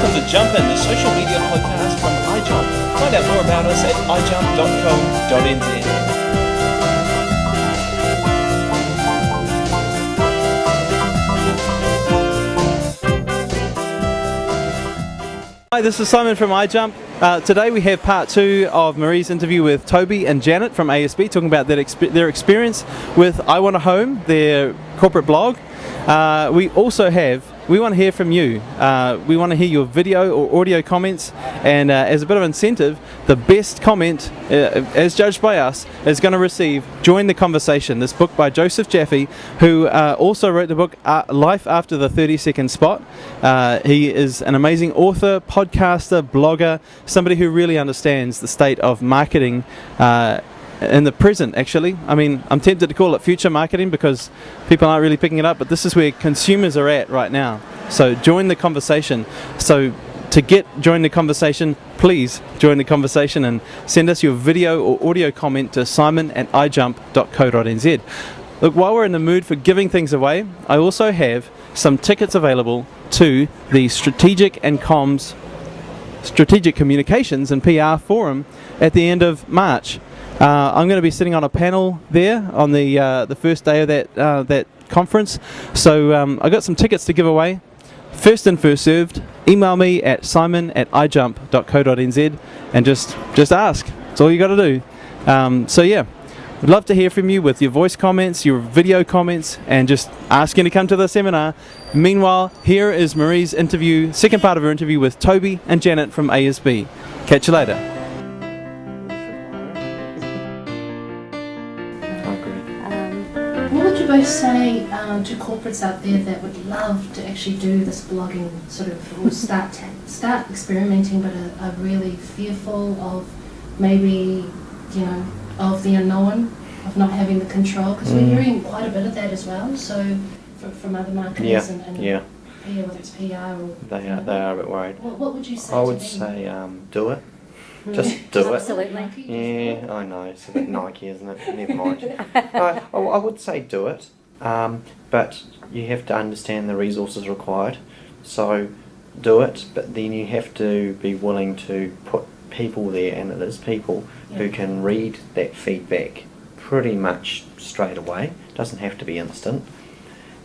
Welcome to Jumpin, the social media podcast from iJump. Find out more about us at iwantahome.co.nz. Hi, this is Simon from iJump. Today we have part 2 of Marie's interview with Toby and Janet from ASB, talking about their experience with iwantahome, their corporate blog. We want to hear from you. We want to hear your video or audio comments, and as a bit of incentive, the best comment, as judged by us, is going to receive Join the Conversation, this book by Joseph Jaffe, who also wrote the book Life After the 30-Second Spot. He is an amazing author, podcaster, blogger, somebody who really understands the state of marketing in the present, actually. I mean, I'm tempted to call it future marketing because people aren't really picking it up, but this is where consumers are at right now. So join the conversation. So to join the conversation, please join the conversation and send us your video or audio comment to simon@ijump.co.nz. Look, while we're in the mood for giving things away, I also have some tickets available to the Strategic Communications and PR Forum at the end of March. I'm going to be sitting on a panel there on the first day of that conference. So I got some tickets to give away. First in, first served. Email me at simon@ijump.co.nz and just ask. That's all you got to do. So yeah, I'd love to hear from you with your voice comments, your video comments, and just asking to come to the seminar. Meanwhile, here is Marie's interview, second part of her interview with Toby and Janet from ASB. Catch you later. What would you both say to corporates out there that would love to actually do this blogging sort of, or start experimenting, but are really fearful of maybe, of the unknown, of not having the control? Because we're hearing quite a bit of that as well. So from other marketers and PR, whether it's PR or they are a bit worried. What would you say? I would say do it. Just do it. Absolutely. Yeah, I know. It's a bit Nike, isn't it? Never mind. I would say do it, but you have to understand the resources required. So do it, but then you have to be willing to put people there, and it is people who can read that feedback pretty much straight away. It doesn't have to be instant,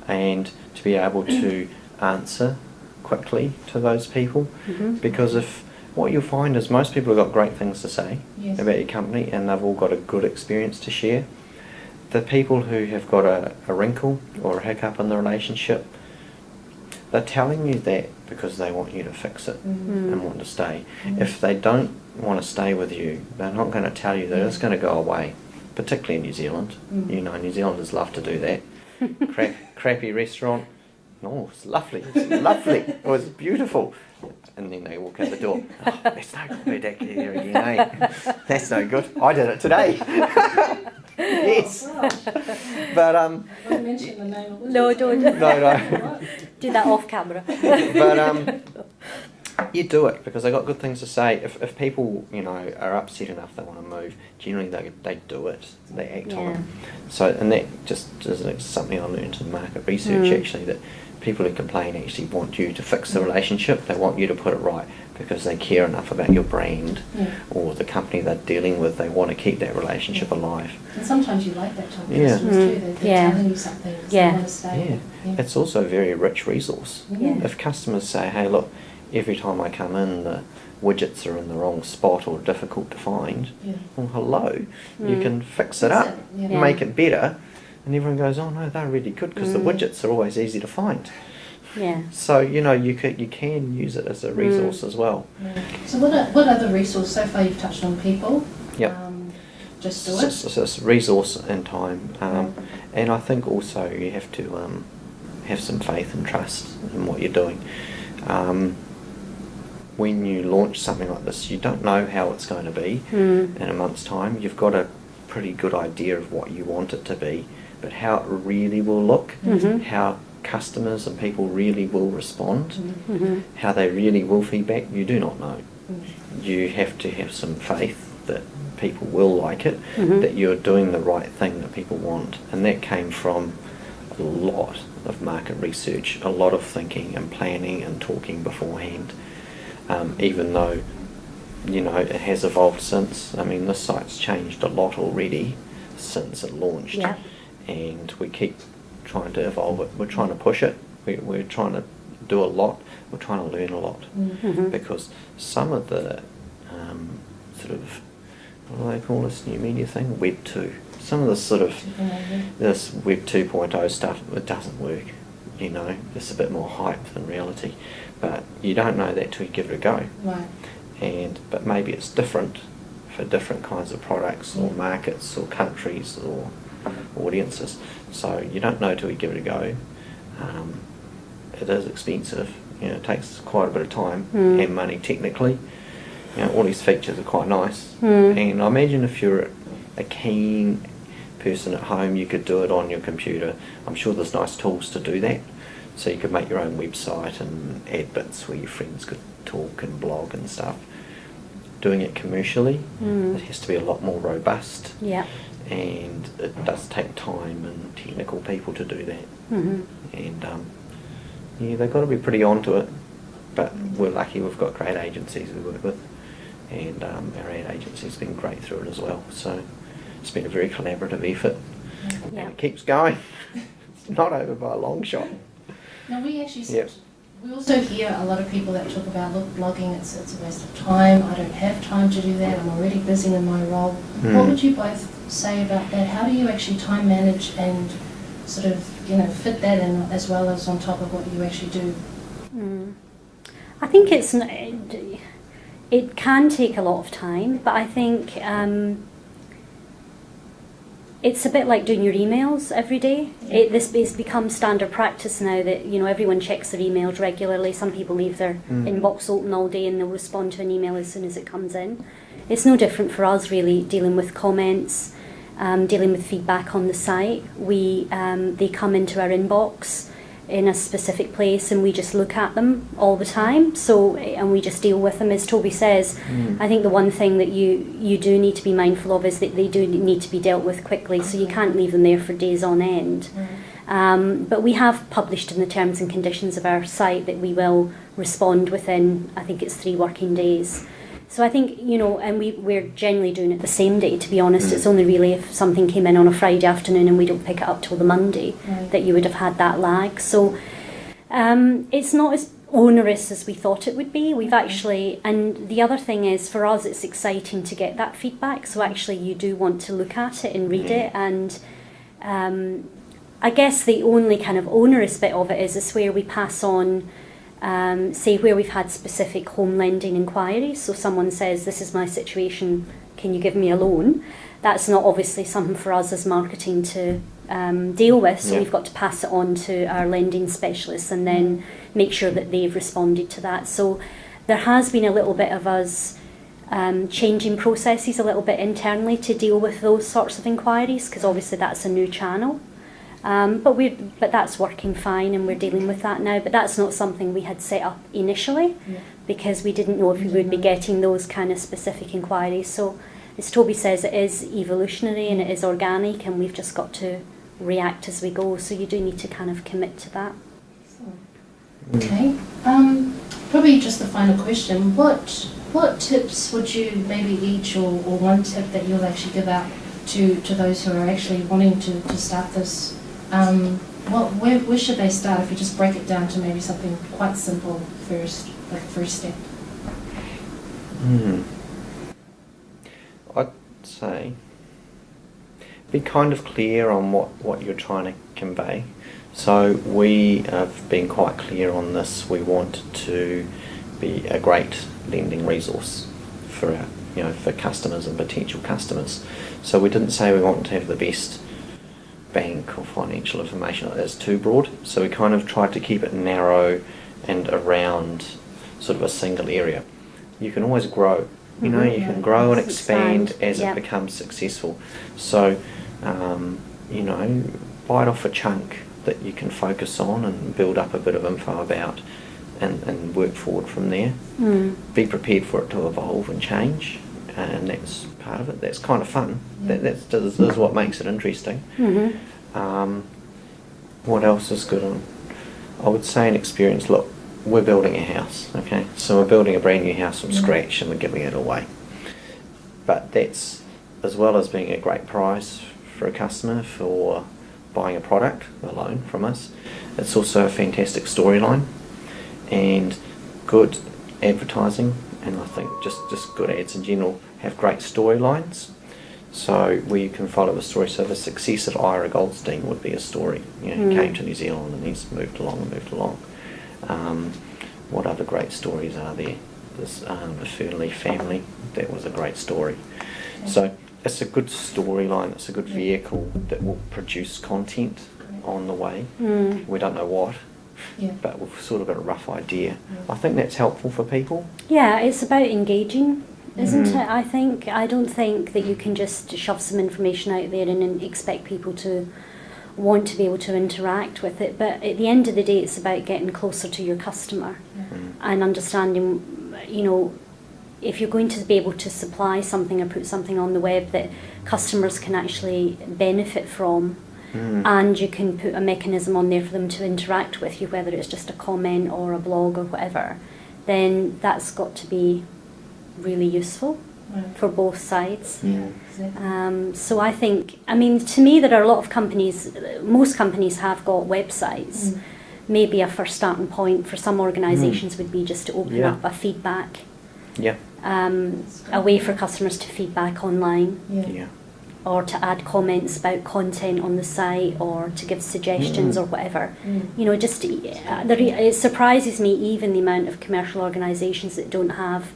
and to be able to answer quickly to those people, because what you'll find is most people have got great things to say about your company, and they've all got a good experience to share. The people who have got a wrinkle or a hiccup in the relationship, they're telling you that because they want you to fix it and want to stay. If they don't want to stay with you, they're not going to tell you that it's going to go away, particularly in New Zealand. New Zealanders love to do that. Crappy restaurant. Oh, it's lovely. It's lovely. It was beautiful. And then they walk out the door. Oh, that's no good back here again, eh? That's no good. I did it today. Yes. Oh, but don't mention the name of it. No, don't. No. Do that off camera. But you do it because they got good things to say. If people are upset enough they want to move, generally they do it. They act on it. So, and that just is something I learned in market research actually, that people who complain actually want you to fix the relationship. They want you to put it right because they care enough about your brand or the company they're dealing with. They want to keep that relationship alive. And sometimes you like that type of customers too. They're telling you something. So they want to stay. It's also a very rich resource. If customers say, hey look, every time I come in the widgets are in the wrong spot or difficult to find, well hello, you can fix it up, make it better. And everyone goes, oh no, they're really good because the widgets are always easy to find. Yeah. So you can use it as a resource as well. So what other resource? So far you've touched on people. Yep. Just do it. So it's resource and time, and I think also you have to have some faith and trust in what you're doing. When you launch something like this, you don't know how it's going to be in a month's time. You've got a pretty good idea of what you want it to be. But how it really will look, how customers and people really will respond, how they really will feedback, you do not know. You have to have some faith that people will like it, that you're doing the right thing that people want. And that came from a lot of market research, a lot of thinking and planning and talking beforehand. even though, you know, it has evolved since. I mean, this site's changed a lot already since it launched, Yeah. and we keep trying to evolve it. We're trying to push it. We're trying to do a lot. We're trying to learn a lot, because some of the sort of, what do they call this new media thing? Web 2. Some of this sort of, this Web 2.0 stuff, it doesn't work. You know, it's a bit more hype than reality, but you don't know that till you give it a go. Right. But maybe it's different for different kinds of products or markets or countries or audiences. So you don't know till you give it a go. It is expensive. You know, it takes quite a bit of time and money technically. You know, all these features are quite nice. And I imagine if you're a keen person at home, you could do it on your computer. I'm sure there's nice tools to do that. So you could make your own website and add bits where your friends could talk and blog and stuff. Doing it commercially, it has to be a lot more robust. Yeah. And it does take time and technical people to do that. And yeah, they've got to be pretty onto it. But we're lucky we've got great agencies we work with, and our ad agency's been great through it as well. So it's been a very collaborative effort, Yeah. and it keeps going. It's not over by a long shot. Now we actually, Yep. we also hear a lot of people that talk about, look, blogging, it's a waste of time, I don't have time to do that, I'm already busy in my role. What would you both say about that? How do you actually time manage and sort of, you know, fit that in as well as on top of what you actually do? I think it can take a lot of time, but I think it's a bit like doing your emails every day. This has become standard practice now that, you know, everyone checks their emails regularly. Some people leave their inbox open all day and they'll respond to an email as soon as it comes in. It's no different for us really, dealing with comments, dealing with feedback on the site. They come into our inbox in a specific place and we just look at them all the time, and we just deal with them, as Toby says. I think the one thing that you do need to be mindful of is that they do need to be dealt with quickly, so you can't leave them there for days on end. But we have published in the terms and conditions of our site that we will respond within, I think it's 3 working days. So I think, you know, and we're generally doing it the same day, to be honest. It's only really if something came in on a Friday afternoon and we don't pick it up till the Monday that you would have had that lag. So it's not as onerous as we thought it would be. We've actually, and the other thing is, for us, it's exciting to get that feedback. So actually you do want to look at it and read it. And I guess the only kind of onerous bit of it is where we pass on, say where we've had specific home lending inquiries. So someone says, this is my situation, can you give me a loan? That's not obviously something for us as marketing to deal with, so we've got to pass it on to our lending specialists and then make sure that they've responded to that. So there has been a little bit of us changing processes a little bit internally to deal with those sorts of inquiries, because obviously that's a new channel. But that's working fine and we're dealing with that now. But that's not something we had set up initially because we didn't know if we would be getting those kind of specific inquiries. So as Toby says, it is evolutionary and it is organic, and we've just got to react as we go. So you do need to kind of commit to that. Okay. Probably just the final question. What tips would you maybe each, or one tip that you'll actually give out to those who are actually wanting to start this? Where should they start if you just break it down to maybe something quite simple first, like a first step? I'd say be kind of clear on what you're trying to convey. So we have been quite clear on this. We want to be a great lending resource for our, you know, for customers and potential customers. So we didn't say we want to have the best bank or financial information. That's too broad. So we kind of tried to keep it narrow and around sort of a single area. You can always grow. You know, you can grow and expand as it becomes successful. So, you know, bite off a chunk that you can focus on and build up a bit of info about, and work forward from there. Be prepared for it to evolve and change, and that's part of it. That's kind of fun. That's what makes it interesting. What else is good on? I would say an experience. Look, we're building a house, okay? So we're building a brand new house from scratch and we're giving it away. But that's, as well as being a great price for a customer for buying a product alone from us, it's also a fantastic storyline and good advertising, and I think just good ads in general have great storylines. So where you can follow the story. So the success of Ira Goldstein would be a story. You know, he came to New Zealand and he's moved along and moved along. What other great stories are there? There's the Fernley family. That was a great story. So it's a good storyline. It's a good vehicle that will produce content on the way. We don't know what, but we've sort of got a rough idea. I think that's helpful for people. Yeah, it's about engaging, isn't it? I don't think that you can just shove some information out there and expect people to want to be able to interact with it. But at the end of the day, it's about getting closer to your customer and understanding, you know, if you're going to be able to supply something or put something on the web that customers can actually benefit from, and you can put a mechanism on there for them to interact with you, whether it's just a comment or a blog or whatever, then that's got to be really useful for both sides. So I think, I mean, to me there are a lot of companies, most companies have got websites. Maybe a first starting point for some organisations would be just to open up a feedback, a way for customers to feedback online, or to add comments about content on the site, or to give suggestions or whatever. You know, just it surprises me even the amount of commercial organisations that don't have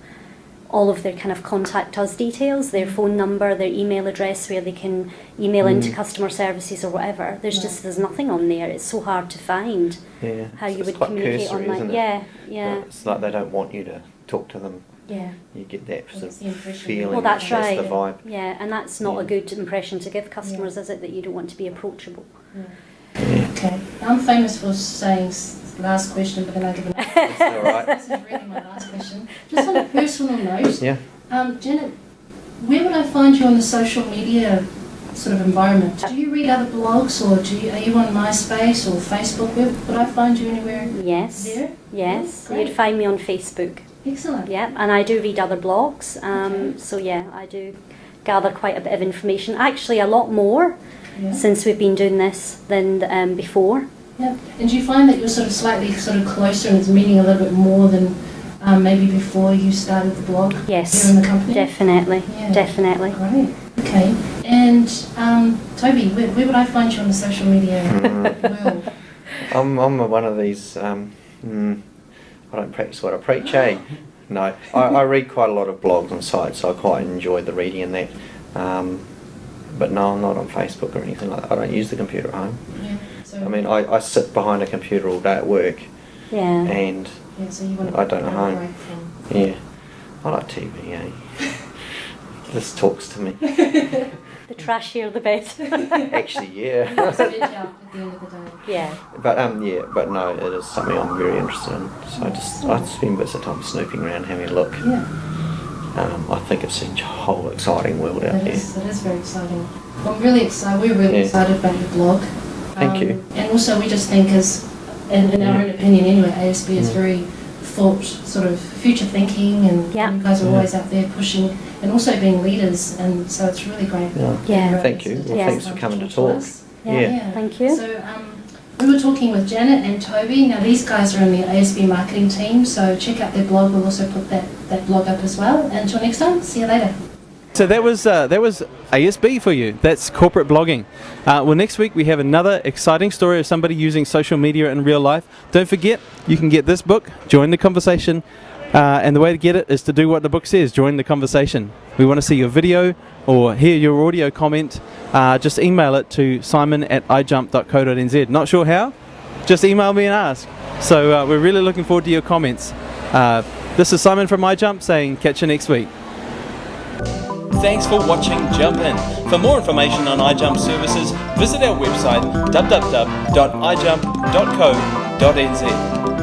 all of their kind of contact us details, their phone number, their email address where they can email into customer services or whatever. There's nothing on there. It's so hard to find how you would communicate cursory, online. Isn't it? It's like they don't want you to talk to them. You get that sort of feeling. Well, that's right. That's the vibe. Yeah, and that's not a good impression to give customers, is it? That you don't want to be approachable. Okay, I'm famous for saying last question, but then I give another. That's all right. This is really my last question. Just on a personal note, Janet, where would I find you on the social media sort of environment? Do you read other blogs, or are you on MySpace or Facebook? Would I find you anywhere? Yes. There? Yes. Great. You'd find me on Facebook. Excellent. Yeah, and I do read other blogs. So yeah, I do gather quite a bit of information. Actually, a lot more since we've been doing this than before. Yeah. And do you find that you're sort of slightly closer and it's meaning a little bit more than maybe before you started the blog? Yes. Here in the company? Definitely. Yeah. Definitely. Great. Okay. And Toby, where would I find you on the social media world? I'm one of these. I don't practice what I preach, eh? No, I read quite a lot of blogs and sites, so I quite enjoy the reading and that. But no, I'm not on Facebook or anything like that. I don't use the computer at home. I mean, I sit behind a computer all day at work, and so you want I don't know home. break from... I like TV, eh? This talks to me. The trashier the better. Actually, It's a bit out at the end of the day. Yeah. But no, it is something I'm very interested in. So I spend bits of time snooping around, having a look. I think it's a whole exciting world out there. It is very exciting. Well, I'm really excited. We're really excited about your blog. Thank you. And also, we just think, in our own opinion anyway, ASB is very sort of future thinking, and you guys are always out there pushing and also being leaders, and so it's really great. Thank you. Well, thanks for coming to talk. Thank you. So we were talking with Janet and Toby. Now these guys are in the ASB marketing team, so check out their blog. We'll also put that blog up as well. And until next time, see you later. So that was ASB for you. That's corporate blogging. Well, next week we have another exciting story of somebody using social media in real life. Don't forget, you can get this book, Join the Conversation, and the way to get it is to do what the book says, join the conversation. We want to see your video or hear your audio comment. Just email it to simon@ijump.co.nz. Not sure how? Just email me and ask. So we're really looking forward to your comments. This is Simon from iJump saying catch you next week. Thanks for watching Jump In. For more information on iJump services, visit our website www.ijump.co.nz.